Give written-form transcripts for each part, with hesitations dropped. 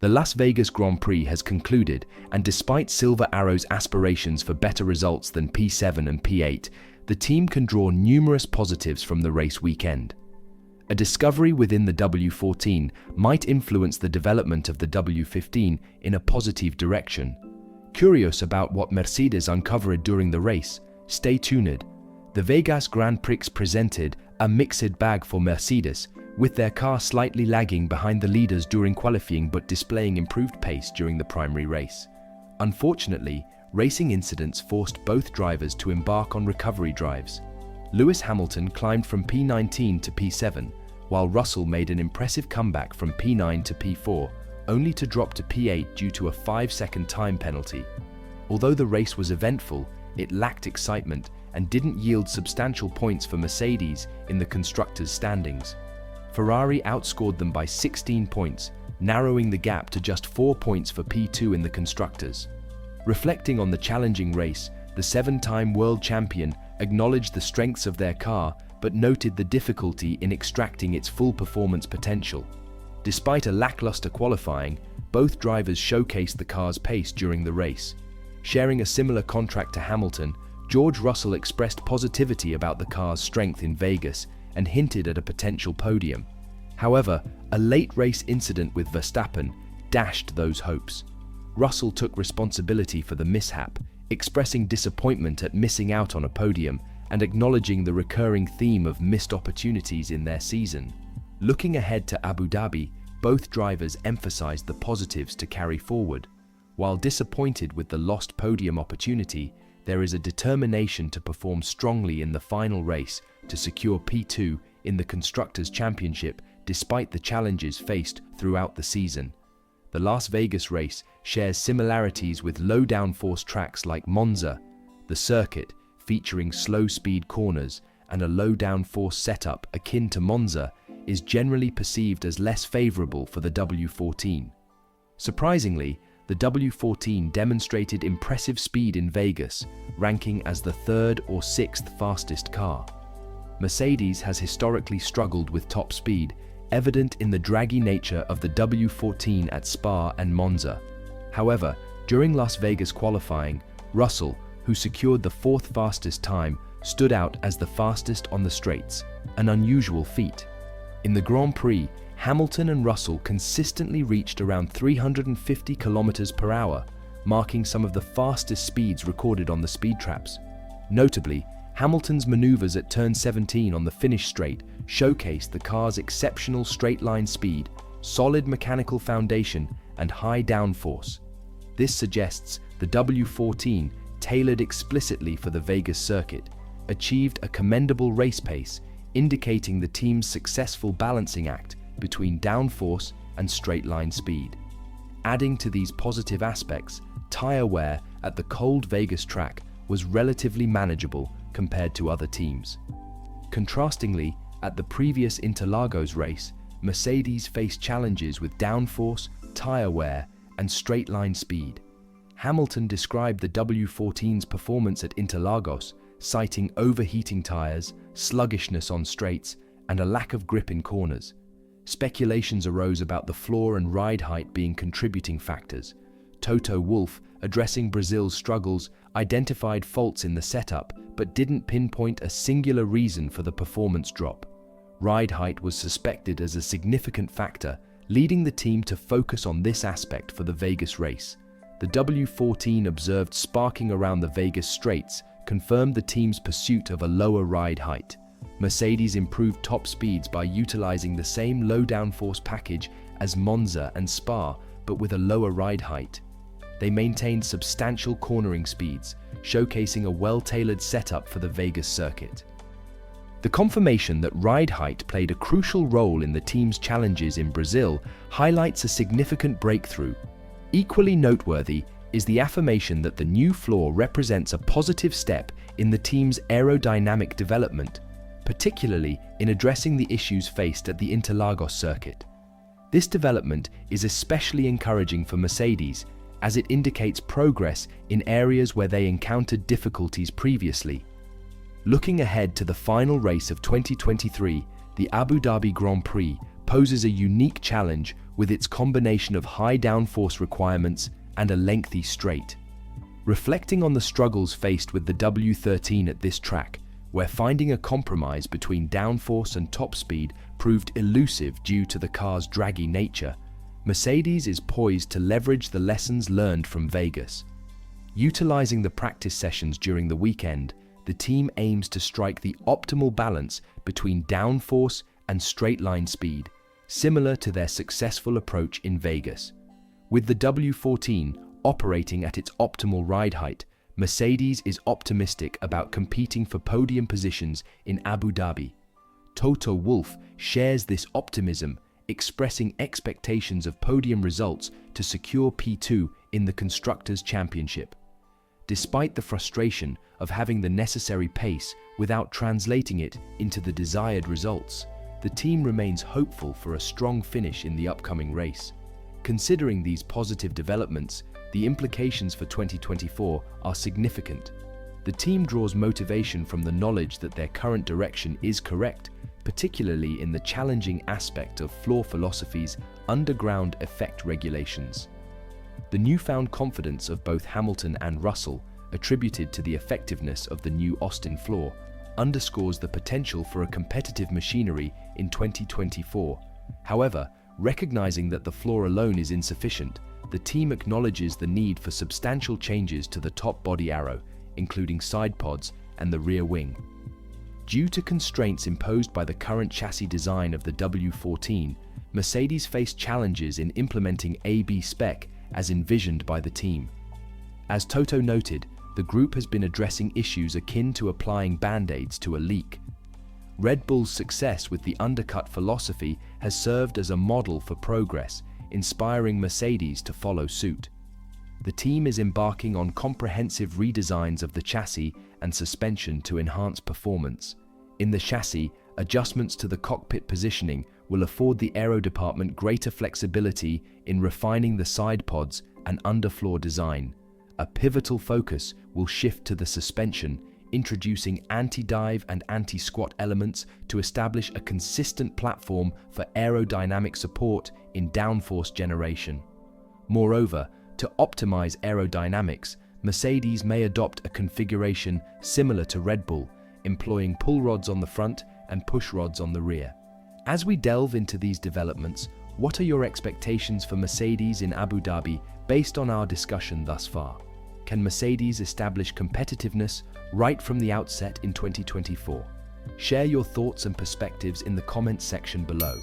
The Las Vegas Grand Prix has concluded, and despite Silver Arrow's aspirations for better results than P7 and P8, the team can draw numerous positives from the race weekend. A discovery within the W14 might influence the development of the W15 in a positive direction. Curious about what Mercedes uncovered during the race? Stay tuned. The Vegas Grand Prix presented a mixed bag for Mercedes, with their car slightly lagging behind the leaders during qualifying but displaying improved pace during the primary race. Unfortunately, racing incidents forced both drivers to embark on recovery drives. Lewis Hamilton climbed from P19 to P7, while Russell made an impressive comeback from P9 to P4, only to drop to P8 due to a 5-second time penalty. Although the race was eventful, it lacked excitement and didn't yield substantial points for Mercedes in the constructors' standings. Ferrari outscored them by 16 points, narrowing the gap to just 4 points for P2 in the constructors. Reflecting on the challenging race, the 7-time world champion acknowledged the strengths of their car but noted the difficulty in extracting its full performance potential. Despite a lackluster qualifying, both drivers showcased the car's pace during the race. Sharing a similar contract to Hamilton, George Russell expressed positivity about the car's strength in Vegas and hinted at a potential podium. However, a late race incident with Verstappen dashed those hopes. Russell took responsibility for the mishap, expressing disappointment at missing out on a podium and acknowledging the recurring theme of missed opportunities in their season. Looking ahead to Abu Dhabi, both drivers emphasized the positives to carry forward. While disappointed with the lost podium opportunity, there is a determination to perform strongly in the final race to secure P2 in the Constructors' Championship despite the challenges faced throughout the season. The Las Vegas race shares similarities with low downforce tracks like Monza. The circuit, featuring slow-speed corners and a low downforce setup akin to Monza, is generally perceived as less favorable for the W14. Surprisingly, the W14 demonstrated impressive speed in Vegas, ranking as the 3rd or 6th fastest car. Mercedes has historically struggled with top speed, evident in the draggy nature of the W14 at Spa and Monza. However, during Las Vegas qualifying, Russell, who secured the 4th fastest time, stood out as the fastest on the straights, an unusual feat. In the Grand Prix, Hamilton and Russell consistently reached around 350 km/h, marking some of the fastest speeds recorded on the speed traps. Notably, Hamilton's maneuvers at turn 17 on the finish straight showcased the car's exceptional straight-line speed, solid mechanical foundation, and high downforce. This suggests the W14, tailored explicitly for the Vegas circuit, achieved a commendable race pace, indicating the team's successful balancing act between downforce and straight-line speed. Adding to these positive aspects, tire wear at the cold Vegas track was relatively manageable compared to other teams. Contrastingly, at the previous Interlagos race, Mercedes faced challenges with downforce, tire wear, and straight-line speed. Hamilton described the W14's performance at Interlagos, citing overheating tires, sluggishness on straights, and a lack of grip in corners. Speculations arose about the floor and ride height being contributing factors. Toto Wolff, addressing Brazil's struggles, identified faults in the setup but didn't pinpoint a singular reason for the performance drop. Ride height was suspected as a significant factor, leading the team to focus on this aspect for the Vegas race. The W14 observed sparking around the Vegas straights confirmed the team's pursuit of a lower ride height. Mercedes improved top speeds by utilizing the same low downforce package as Monza and Spa, but with a lower ride height. They maintained substantial cornering speeds, showcasing a well-tailored setup for the Vegas circuit. The confirmation that ride height played a crucial role in the team's challenges in Brazil highlights a significant breakthrough. Equally noteworthy is the affirmation that the new floor represents a positive step in the team's aerodynamic development, particularly in addressing the issues faced at the Interlagos circuit. This development is especially encouraging for Mercedes, as it indicates progress in areas where they encountered difficulties previously. Looking ahead to the final race of 2023, the Abu Dhabi Grand Prix poses a unique challenge with its combination of high downforce requirements and a lengthy straight. Reflecting on the struggles faced with the W13 at this track, where finding a compromise between downforce and top speed proved elusive due to the car's draggy nature, Mercedes is poised to leverage the lessons learned from Vegas. Utilizing the practice sessions during the weekend, the team aims to strike the optimal balance between downforce and straight-line speed, similar to their successful approach in Vegas. With the W14 operating at its optimal ride height, Mercedes is optimistic about competing for podium positions in Abu Dhabi. Toto Wolff shares this optimism, expressing expectations of podium results to secure P2 in the Constructors' Championship. Despite the frustration of having the necessary pace without translating it into the desired results, the team remains hopeful for a strong finish in the upcoming race. Considering these positive developments, the implications for 2024 are significant. The team draws motivation from the knowledge that their current direction is correct, particularly in the challenging aspect of floor philosophy's underground effect regulations. The newfound confidence of both Hamilton and Russell, attributed to the effectiveness of the new Austin floor, underscores the potential for a competitive machinery in 2024. However, recognizing that the floor alone is insufficient, the team acknowledges the need for substantial changes to the top body arrow, including side pods and the rear wing. Due to constraints imposed by the current chassis design of the W14, Mercedes faced challenges in implementing AB spec as envisioned by the team. As Toto noted, the group has been addressing issues akin to applying band-aids to a leak. Red Bull's success with the undercut philosophy has served as a model for progress, inspiring Mercedes to follow suit. The team is embarking on comprehensive redesigns of the chassis and suspension to enhance performance. In the chassis, adjustments to the cockpit positioning will afford the aero department greater flexibility in refining the side pods and underfloor design. A pivotal focus will shift to the suspension, introducing anti-dive and anti-squat elements to establish a consistent platform for aerodynamic support in downforce generation. Moreover, to optimize aerodynamics, Mercedes may adopt a configuration similar to Red Bull, employing pull rods on the front and push rods on the rear. As we delve into these developments, what are your expectations for Mercedes in Abu Dhabi based on our discussion thus far? Can Mercedes establish competitiveness right from the outset in 2024? Share your thoughts and perspectives in the comments section below.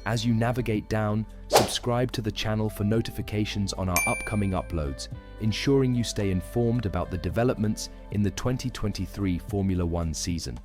As you navigate down, subscribe to the channel for notifications on our upcoming uploads, ensuring you stay informed about the developments in the 2023 Formula One season.